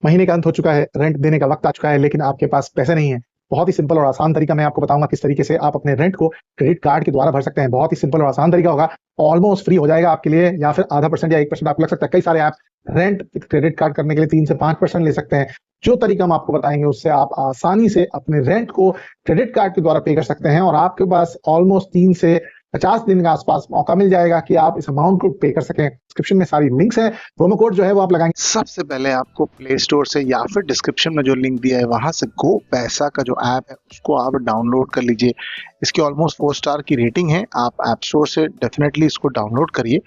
महीने का अंत हो चुका है, रेंट देने का वक्त आ चुका है, लेकिन आपके पास पैसे नहीं है। बहुत ही सिंपल और आसान तरीका मैं आपको बताऊंगा किस तरीके से आप अपने रेंट को क्रेडिट कार्ड के द्वारा भर सकते हैं। बहुत ही सिंपल और आसान तरीका होगा, ऑलमोस्ट फ्री हो जाएगा आपके लिए, या फिर आधा परसेंट या 1% आपको लग सकता है। कई सारे ऐप रेंट क्रेडिट कार्ड करने के लिए 3 से 5% ले सकते हैं। जो तरीका हम आपको बताएंगे उससे आप आसानी से अपने रेंट को क्रेडिट कार्ड के द्वारा पे कर सकते हैं, और आपके पास ऑलमोस्ट 3 से 50 दिन के आसपास मौका मिल जाएगा कि आप इस अमाउंट को पे कर सकें। डिस्क्रिप्शन में सारी लिंक्स हैं, प्रोमो कोड जो है वो आप लगाएंगे। सबसे पहले आपको प्ले स्टोर से या फिर डिस्क्रिप्शन में जो लिंक दिया है वहां से गो पैसा का जो ऐप है उसको आप डाउनलोड कर लीजिए। इसकी ऑलमोस्ट 4 स्टार की रेटिंग है। आप ऐप स्टोर से डेफिनेटली इसको डाउनलोड करिए।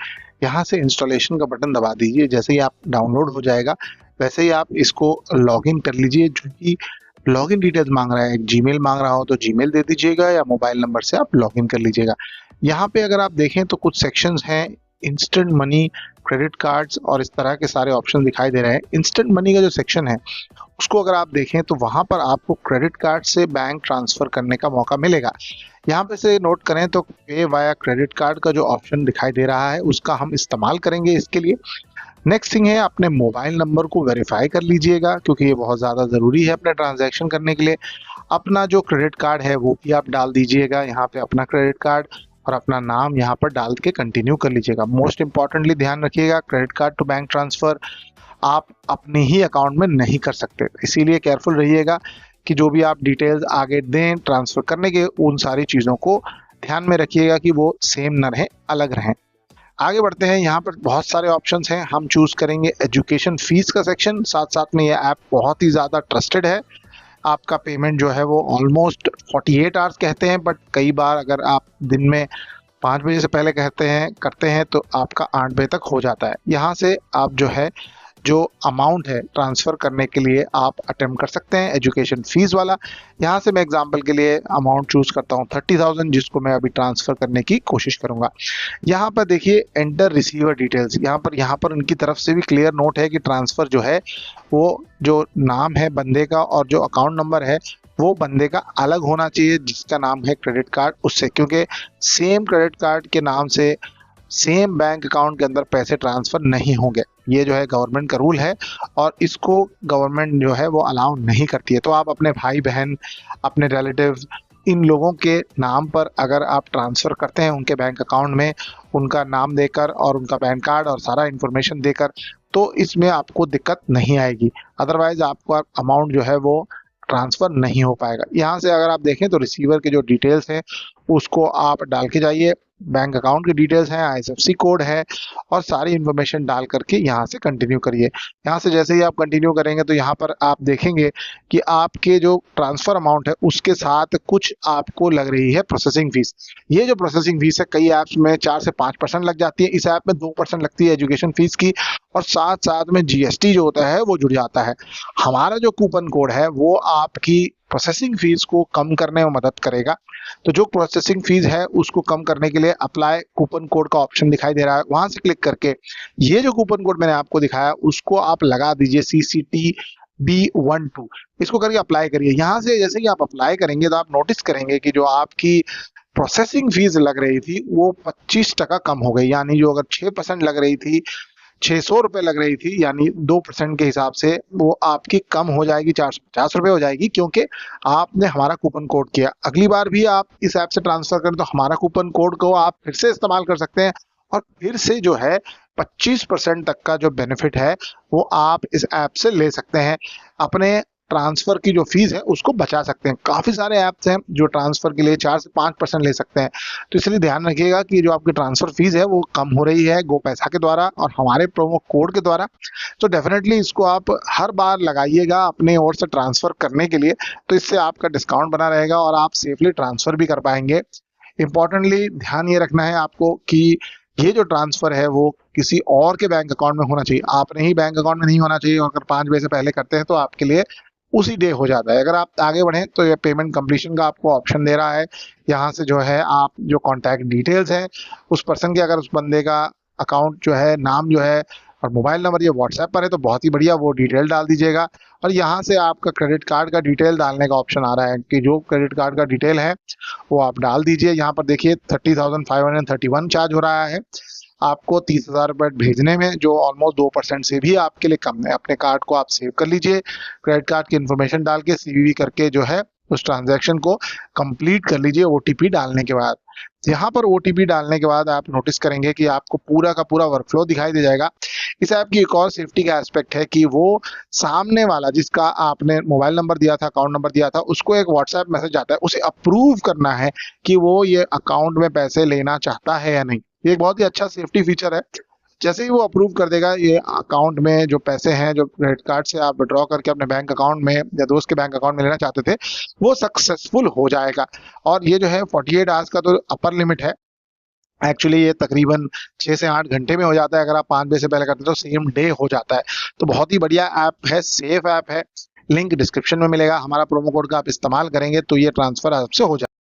यहाँ से इंस्टॉलेशन का बटन दबा दीजिए। जैसे ही आप डाउनलोड हो जाएगा वैसे ही आप इसको लॉगिन कर लीजिए। जो कि लॉगिन डिटेल्स मांग रहा है, जीमेल मांग रहा हो तो जीमेल दे दीजिएगा या मोबाइल नंबर से आप लॉगिन कर लीजिएगा। यहाँ पे अगर आप देखें तो कुछ सेक्शंस हैं, इंस्टेंट मनी, क्रेडिट कार्ड्स और इस तरह के सारे ऑप्शन दिखाई दे रहे हैं। इंस्टेंट मनी का जो सेक्शन है उसको अगर आप देखें तो वहां पर आपको क्रेडिट कार्ड से बैंक ट्रांसफर करने का मौका मिलेगा। यहाँ पे से नोट करें तो पे वाया क्रेडिट कार्ड का जो ऑप्शन दिखाई दे रहा है उसका हम इस्तेमाल करेंगे इसके लिए। नेक्स्ट थिंग है, अपने मोबाइल नंबर को वेरीफाई कर लीजिएगा क्योंकि ये बहुत ज़्यादा ज़रूरी है अपने ट्रांजैक्शन करने के लिए। अपना जो क्रेडिट कार्ड है वो भी आप डाल दीजिएगा यहाँ पे, अपना क्रेडिट कार्ड और अपना नाम यहाँ पर डाल के कंटिन्यू कर लीजिएगा। मोस्ट इंपॉर्टेंटली ध्यान रखिएगा, credit card to bank transfer आप अपने ही अकाउंट में नहीं कर सकते, इसीलिए केयरफुल रहिएगा कि जो भी आप डिटेल्स आगे दें ट्रांसफ़र करने के, उन सारी चीज़ों को ध्यान में रखिएगा कि वो सेम न रहें, अलग रहें। आगे बढ़ते हैं। यहाँ पर बहुत सारे ऑप्शंस हैं। हम चूज करेंगे एजुकेशन फीस का सेक्शन। साथ साथ में ये ऐप बहुत ही ज़्यादा ट्रस्टेड है। आपका पेमेंट जो है वो ऑलमोस्ट 48 आवर्स कहते हैं, बट कई बार अगर आप दिन में 5 बजे से पहले करते हैं तो आपका 8 बजे तक हो जाता है। यहाँ से आप जो है जो अमाउंट है ट्रांसफ़र करने के लिए आप अटेम्प्ट कर सकते हैं एजुकेशन फ़ीस वाला। यहाँ से मैं एग्जांपल के लिए अमाउंट चूज़ करता हूँ 30,000, जिसको मैं अभी ट्रांसफ़र करने की कोशिश करूँगा। यहाँ पर देखिए एंटर रिसीवर डिटेल्स, यहाँ पर उनकी तरफ से भी क्लियर नोट है कि ट्रांसफ़र जो है वो जो नाम है बंदे का और जो अकाउंट नंबर है वो बंदे का अलग होना चाहिए जिसका नाम है क्रेडिट कार्ड उससे, क्योंकि सेम क्रेडिट कार्ड के नाम से सेम बैंक अकाउंट के अंदर पैसे ट्रांसफ़र नहीं होंगे। ये जो है गवर्नमेंट का रूल है और इसको गवर्नमेंट जो है वो अलाउ नहीं करती है। तो आप अपने भाई बहन, अपने रिलेटिव, इन लोगों के नाम पर अगर आप ट्रांसफ़र करते हैं उनके बैंक अकाउंट में, उनका नाम देकर और उनका पैन कार्ड और सारा इन्फॉर्मेशन देकर, तो इसमें आपको दिक्कत नहीं आएगी। अदरवाइज़ आपका अमाउंट जो है वो ट्रांसफ़र नहीं हो पाएगा। यहाँ से अगर आप देखें तो रिसीवर के जो डिटेल्स हैं उसको आप डाल के जाइए। बैंक अकाउंट की डिटेल्स हैं, IFSC कोड है और सारी इन्फॉर्मेशन डाल करके यहाँ से कंटिन्यू करिए। यहाँ से जैसे ही आप कंटिन्यू करेंगे तो यहाँ पर आप देखेंगे कि आपके जो ट्रांसफ़र अमाउंट है उसके साथ कुछ आपको लग रही है प्रोसेसिंग फ़ीस। ये जो प्रोसेसिंग फ़ीस है कई ऐप्स में 4 से 5% लग जाती है, इस ऐप में 2% लगती है एजुकेशन फ़ीस की, और साथ साथ में GST जो होता है वो जुड़ जाता है। हमारा जो कूपन कोड है वो आपकी प्रोसेसिंग फ़ीस को कम करने में मदद करेगा। तो जो प्रोसेसिंग फीस है उसको कम करने के लिए अप्लाई कूपन कोड का ऑप्शन दिखाई दे रहा है, वहां से क्लिक करके ये जो कूपन कोड मैंने आपको दिखाया उसको आप लगा दीजिए, CCTB12, इसको करके अप्लाई करिए। यहाँ से जैसे कि आप अप्लाई करेंगे तो आप नोटिस करेंगे कि जो आपकी प्रोसेसिंग फीस लग रही थी वो 25% कम हो गई। यानी जो अगर 6% लग रही थी, 600 रुपये लग रही थी, यानी 2% के हिसाब से वो आपकी कम हो जाएगी, 450 रुपये हो जाएगी, क्योंकि आपने हमारा कूपन कोड किया। अगली बार भी आप इस ऐप से ट्रांसफर करें तो हमारा कूपन कोड को आप फिर से इस्तेमाल कर सकते हैं और फिर से जो है 25% तक का जो बेनिफिट है वो आप इस ऐप से ले सकते हैं। अपने ट्रांसफर की जो फीस है उसको बचा सकते हैं। काफी सारे ऐप्स हैं जो ट्रांसफर के लिए 4 से 5% ले सकते हैं, तो इसलिए ध्यान रखिएगा कि जो आपकी ट्रांसफर फीस है वो कम हो रही है गो पैसा के द्वारा और हमारे प्रोमो कोड के द्वारा। तो डेफिनेटली इसको आप हर बार लगाइएगा अपने ओर से ट्रांसफर करने के लिए, तो इससे आपका डिस्काउंट बना रहेगा और आप सेफली ट्रांसफर भी कर पाएंगे। इंपॉर्टेंटली ध्यान ये रखना है आपको कि ये जो ट्रांसफर है वो किसी और के बैंक अकाउंट में होना चाहिए, आपने ही बैंक अकाउंट में नहीं होना चाहिए। अगर 5 बजे से पहले करते हैं तो आपके लिए उसी डे हो जाता है। अगर आप आगे बढ़ें तो ये पेमेंट कंप्लीशन का आपको ऑप्शन दे रहा है। यहाँ से जो है आप जो कॉन्टैक्ट डिटेल्स है उस पर्सन के, अगर उस बंदे का अकाउंट जो है, नाम जो है और मोबाइल नंबर ये व्हाट्सएप पर है तो बहुत ही बढ़िया, वो डिटेल डाल दीजिएगा। और यहाँ से आपका क्रेडिट कार्ड का डिटेल डालने का ऑप्शन आ रहा है कि जो क्रेडिट कार्ड का डिटेल है वो आप डाल दीजिए। यहाँ पर देखिए 30,531 चार्ज हो रहा है। आपको 30,000 रुपए भेजने में, जो ऑलमोस्ट 2% से भी आपके लिए कम है। अपने कार्ड को आप सेव कर लीजिए, क्रेडिट कार्ड की इन्फॉर्मेशन डाल के सीवीवी करके जो है उस ट्रांजैक्शन को कंप्लीट कर लीजिए ओटीपी डालने के बाद। यहाँ पर ओटीपी डालने के बाद आप नोटिस करेंगे कि आपको पूरा का पूरा वर्कफ्लो दिखाई दे जाएगा। इस ऐप की एक और सेफ्टी का एस्पेक्ट है कि वो सामने वाला जिसका आपने मोबाइल नंबर दिया था, अकाउंट नंबर दिया था, उसको एक व्हाट्सएप मैसेज आता है, उसे अप्रूव करना है कि वो ये अकाउंट में पैसे लेना चाहता है या नहीं। ये एक बहुत ही अच्छा सेफ्टी फीचर है। जैसे ही वो अप्रूव कर देगा, ये अकाउंट में जो पैसे हैं जो क्रेडिट कार्ड से आप विड्रॉ करके अपने बैंक अकाउंट में या दोस्त के बैंक अकाउंट में लेना चाहते थे, वो सक्सेसफुल हो जाएगा। और ये जो है 48 आवर्स का तो अपर लिमिट है। एक्चुअली ये तकरीबन 6 से 8 घंटे में हो जाता है। अगर आप 5 बजे से पहले करते तो सेम डे हो जाता है। तो बहुत ही बढ़िया ऐप है, सेफ ऐप है। लिंक डिस्क्रिप्शन में मिलेगा। हमारा प्रोमो कोड का आप इस्तेमाल करेंगे तो ये ट्रांसफर आपसे हो जाएगा।